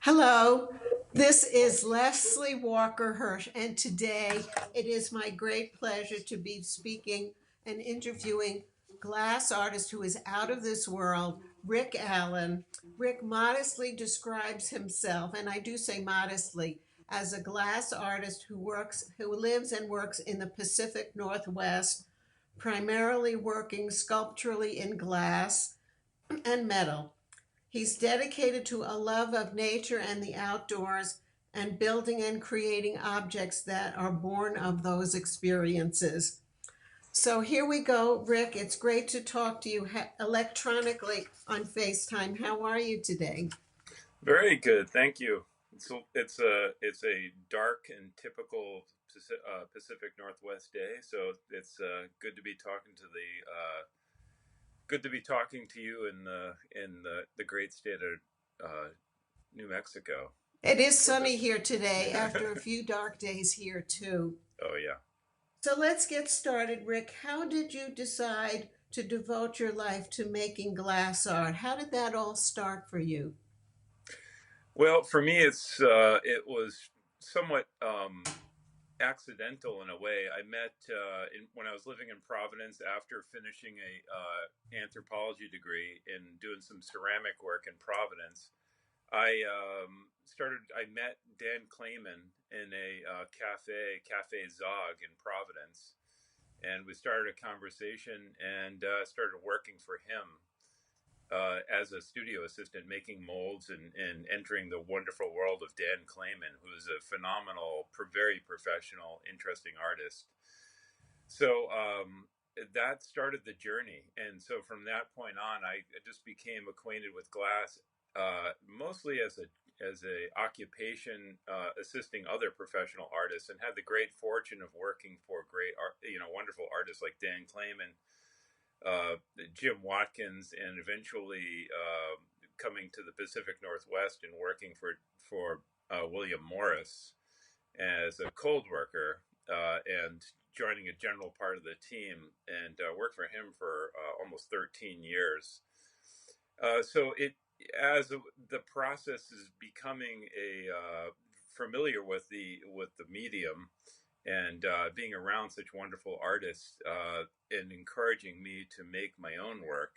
Hello, this is Leslie Walker Hirsch, and today it is my great pleasure to be speaking and interviewing glass artist who is out of this world, Rik Allen. Rik modestly describes himself, and I do say modestly, as a glass artist who lives and works in the Pacific Northwest, primarily working sculpturally in glass and metal. He's dedicated to a love of nature and the outdoors and building and creating objects that are born of those experiences. So here we go, Rik. It's great to talk to you electronically on FaceTime. How are you today? Very good, thank you. It's a dark and typical Pacific Northwest day, so it's good to be talking to the good to be talking to you in the great state of New Mexico. It is sunny here today after a few dark days here, too. Oh yeah. So let's get started, Rik. How did you decide to devote your life to making glass art? How did that all start for you? Well, for me, it was somewhat accidental in a way. I met when I was living in Providence after finishing a anthropology degree and doing some ceramic work in Providence. I met Dan Clayman in a Cafe Zog in Providence, and we started a conversation and started working for him as a studio assistant, making molds and entering the wonderful world of Dan Clayman, who is a phenomenal, very professional, interesting artist. So that started the journey, and so from that point on, I just became acquainted with glass, mostly as a occupation, assisting other professional artists, and had the great fortune of working for great art, wonderful artists like Dan Clayman, Jim Watkins, and eventually coming to the Pacific Northwest and working for William Morris as a cold worker, and joining a general part of the team, and worked for him for almost 13 years. So the process is becoming a familiar with the medium, and being around such wonderful artists, and encouraging me to make my own work.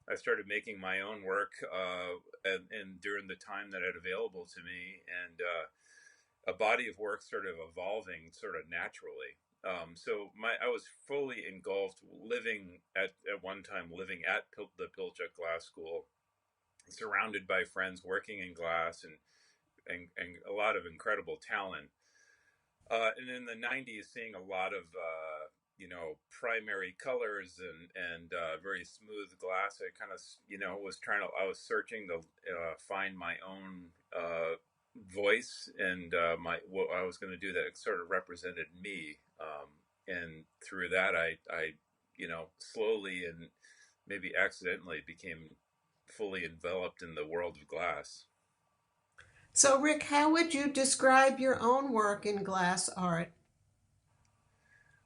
I started making my own work, and during the time that I had available to me, and a body of work sort of evolving sort of naturally. I was fully engulfed, living at one time living at the Pilchuck Glass School, surrounded by friends working in glass, and a lot of incredible talent. And in the 90s, seeing a lot of primary colors and very smooth glass. I kind of I was searching to find my own voice, and my what I was going to do that sort of represented me. And through that, I slowly and maybe accidentally became fully enveloped in the world of glass. So, Rik, how would you describe your own work in glass art?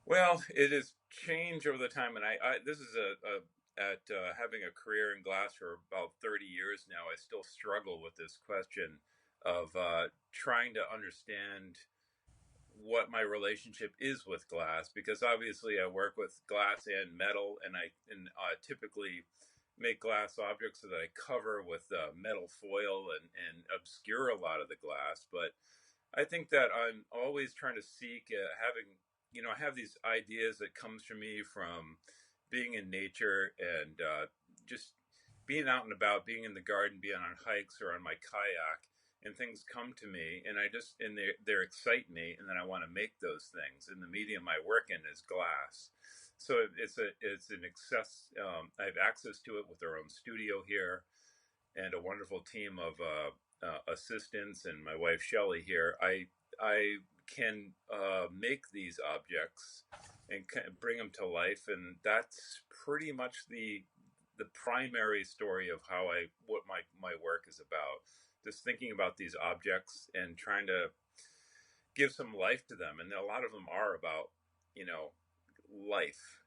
Well, it has changed over the time, and I this is a at having a career in glass for about 30 years now. I still struggle with this question of trying to understand what my relationship is with glass, because obviously I work with glass and metal, and I typically make glass objects that I cover with metal foil and obscure a lot of the glass. But I think that I'm always trying to seek having, I have these ideas that comes to me from being in nature, and just being out and about, being in the garden, being on hikes or on my kayak, and things come to me, and they excite me, and then I want to make those things. And the medium I work in is glass, so it's an access. I have access to it with our own studio here, and a wonderful team of assistants, and my wife Shelley here. I can make these objects and bring them to life, and that's pretty much the primary story of what my work is about. Just thinking about these objects and trying to give some life to them, and a lot of them are about life,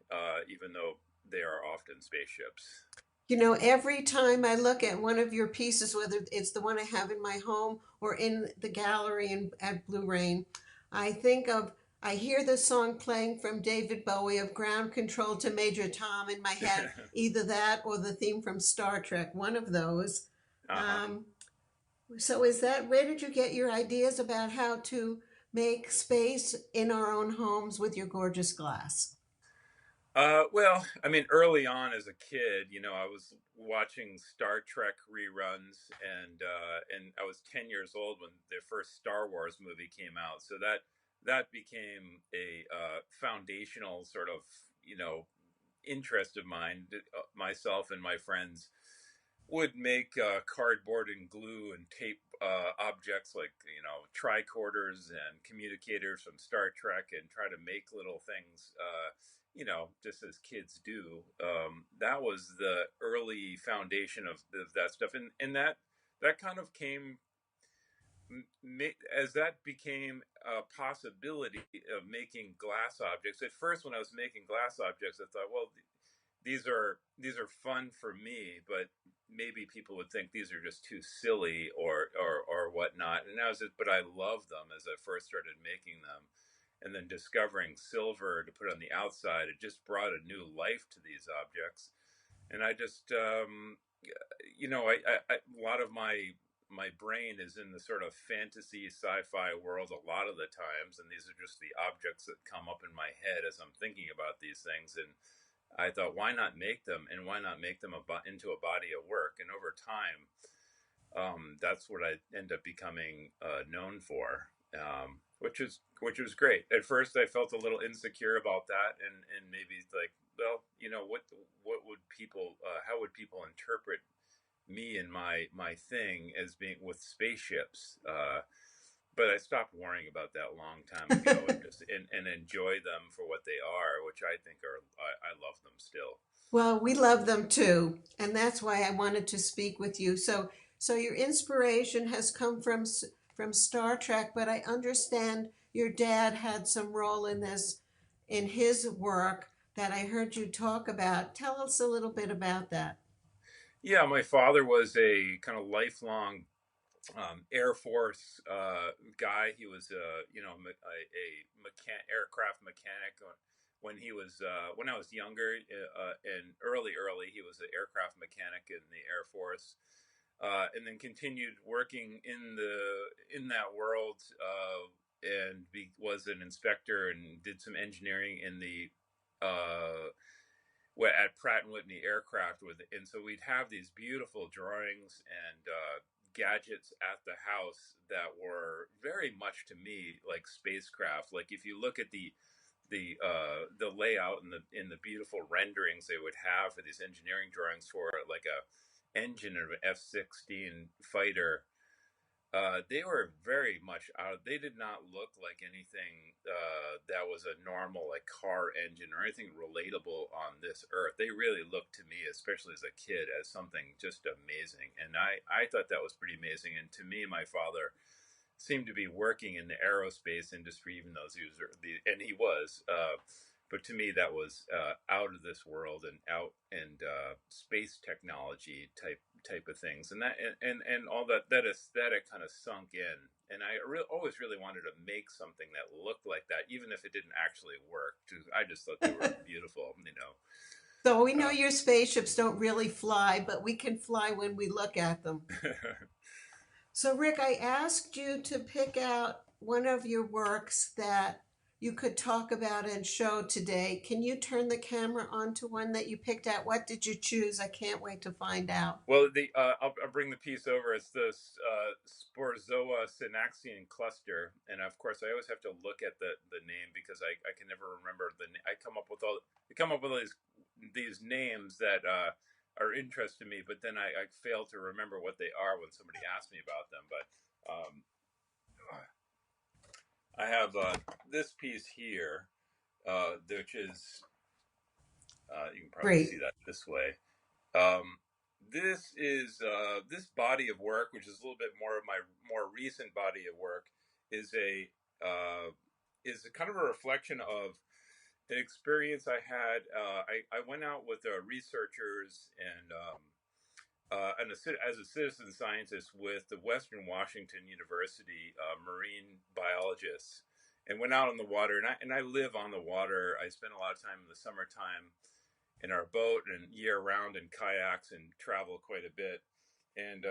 even though they are often spaceships. You know, every time I look at one of your pieces, whether it's the one I have in my home or in the gallery at Blue Rain, I think of, I hear the song playing from David Bowie of Ground Control to Major Tom in my head, either that or the theme from Star Trek, one of those. Uh-huh. Um, so is that, where did you get your ideas about how to make space in our own homes with your gorgeous glass? Well, I mean, early on as a kid, I was watching Star Trek reruns, and I was 10 years old when the first Star Wars movie came out. So that became a foundational sort of interest of mine. Myself and my friends would make cardboard and glue and tape objects like tricorders and communicators from Star Trek and try to make little things. Just as kids do. That was the early foundation of that stuff, and that kind of came as that became a possibility of making glass objects. At first, when I was making glass objects, I thought, well, these are fun for me, but maybe people would think these are just too silly or whatnot. And but I loved them as I first started making them, and then discovering silver to put on the outside, it just brought a new life to these objects. And I just, a lot of my brain is in the sort of fantasy sci-fi world a lot of the times, and these are just the objects that come up in my head as I'm thinking about these things. And I thought, why not make them, and why not make them into a body of work? And over time, that's what I end up becoming known for, which was great. At first, I felt a little insecure about that, and maybe like, well, what would people, how would people interpret me and my thing as being with spaceships? But I stopped worrying about that a long time ago, and just and enjoy them for what they are, which I think are I love them still. Well, we love them too, and that's why I wanted to speak with you. So your inspiration has come from Star Trek, but I understand your dad had some role in this, in his work that I heard you talk about. Tell us a little bit about that. Yeah, my father was a kind of lifelong Air Force guy. He was aircraft mechanic when he was when I was younger, and early he was an aircraft mechanic in the Air Force, and then continued working in that world, and was an inspector and did some engineering in the at Pratt and Whitney aircraft and so we'd have these beautiful drawings and gadgets at the house that were very much to me like spacecraft. Like if you look at the layout and the beautiful renderings they would have for these engineering drawings for like a engine of an F-16 fighter, they were very much out. They did not look like anything that was a normal like car engine or anything relatable on this earth. They really looked to me, especially as a kid, as something just amazing. And I thought that was pretty amazing. And to me, my father seemed to be working in the aerospace industry, even though he was. But to me, that was out of this world and out and space technology type of things, and and all that aesthetic kind of sunk in. And I always really wanted to make something that looked like that, even if it didn't actually work. I just thought they were beautiful. So we know your spaceships don't really fly, but we can fly when we look at them. So, Rick, I asked you to pick out one of your works that you could talk about and show today. Can you turn the camera on to one that you picked out? What did you choose? I can't wait to find out. Well, I'll bring the piece over. It's this Sporzoa synaxian cluster, and of course, I always have to look at the name because I can never remember I come up with these names that are interest to me, but then I fail to remember what they are when somebody asks me about them. But I have this piece here, which is you can probably Great. see that this way. Um, this is this body of work, which is a little bit more of my more recent body of work, is a kind of a reflection of an experience I had. I went out with researchers and as a citizen scientist with the Western Washington University marine biologists, and went out on the water. And I live on the water. I spend a lot of time in the summertime in our boat and year round in kayaks and travel quite a bit. And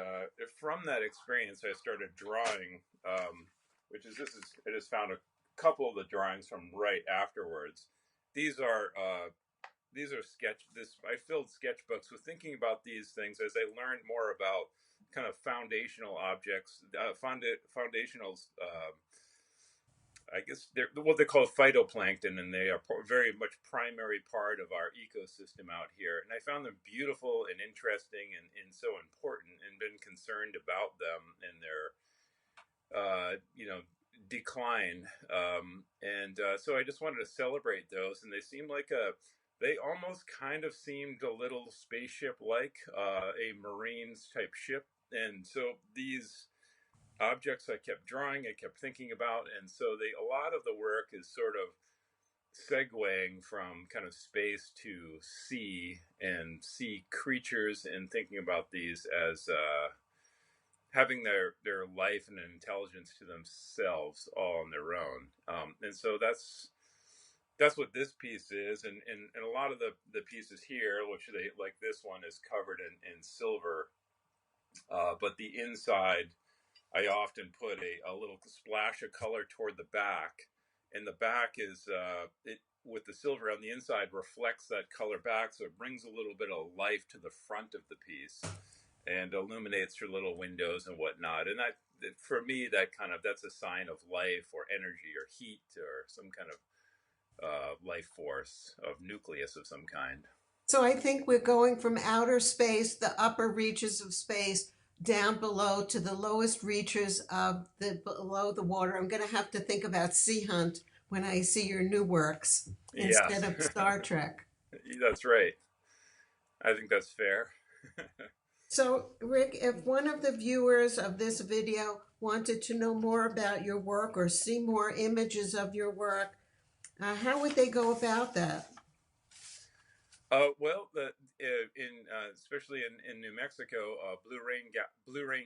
from that experience, I started drawing, I just found a couple of the drawings from right afterwards. These are I filled sketchbooks with thinking about these things as I learned more about kind of foundational objects, foundational I guess they're what they call phytoplankton, and they are very much primary part of our ecosystem out here. And I found them beautiful and interesting and so important, and been concerned about them and their, decline. So I just wanted to celebrate those, and they almost kind of seemed a little spaceship-like, a Marines type ship. And so these objects I kept drawing, I kept thinking about, and so a lot of the work is sort of segueing from kind of space to sea and sea creatures, and thinking about these as having their life and intelligence to themselves all on their own. And so that's what this piece is, and a lot of the pieces here, which they like this one, is covered in silver, but the inside I often put a little splash of color toward the back, and the back is it with the silver on the inside reflects that color back, so it brings a little bit of life to the front of the piece and illuminates through little windows and whatnot. And for me, that's a sign of life or energy or heat or some kind of life force of nucleus of some kind. So I think we're going from outer space, the upper reaches of space, down below to the lowest reaches of the below the water. I'm going to have to think about Sea Hunt when I see your new works Yes, instead of Star Trek. that's right. I think that's fair. So, Rik, if one of the viewers of this video wanted to know more about your work or see more images of your work, how would they go about that? Well, especially in New Mexico, Blue Rain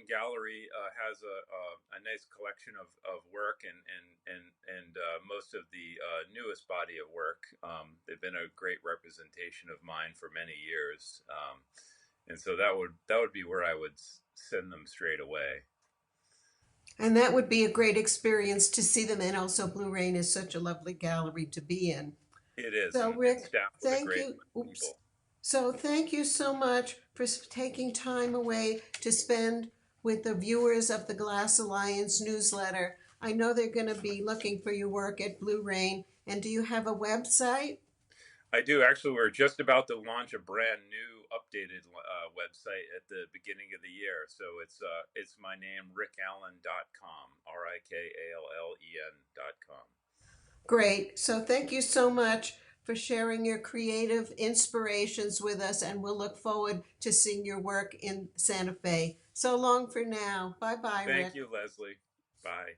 Gallery has a nice collection of work, and most of the newest body of work. They've been a great representation of mine for many years, and so that would be where I would send them straight away. And that would be a great experience to see them. And also, Blue Rain is such a lovely gallery to be in. It is. So, And Rik, staffed with a thank great you. Oops. people. So, thank you so much for taking time away to spend with the viewers of the Glass Alliance newsletter. I know they're going to be looking for your work at Blue Rain. And do you have a website? I do. Actually, we're just about to launch a brand new updated website at the beginning of the year. So it's my name, rikallen.com, RIKALLEN.com. Great. So thank you so much for sharing your creative inspirations with us, and we'll look forward to seeing your work in Santa Fe. So long for now. Bye-bye, Rik. Thank you, Leslie. Bye.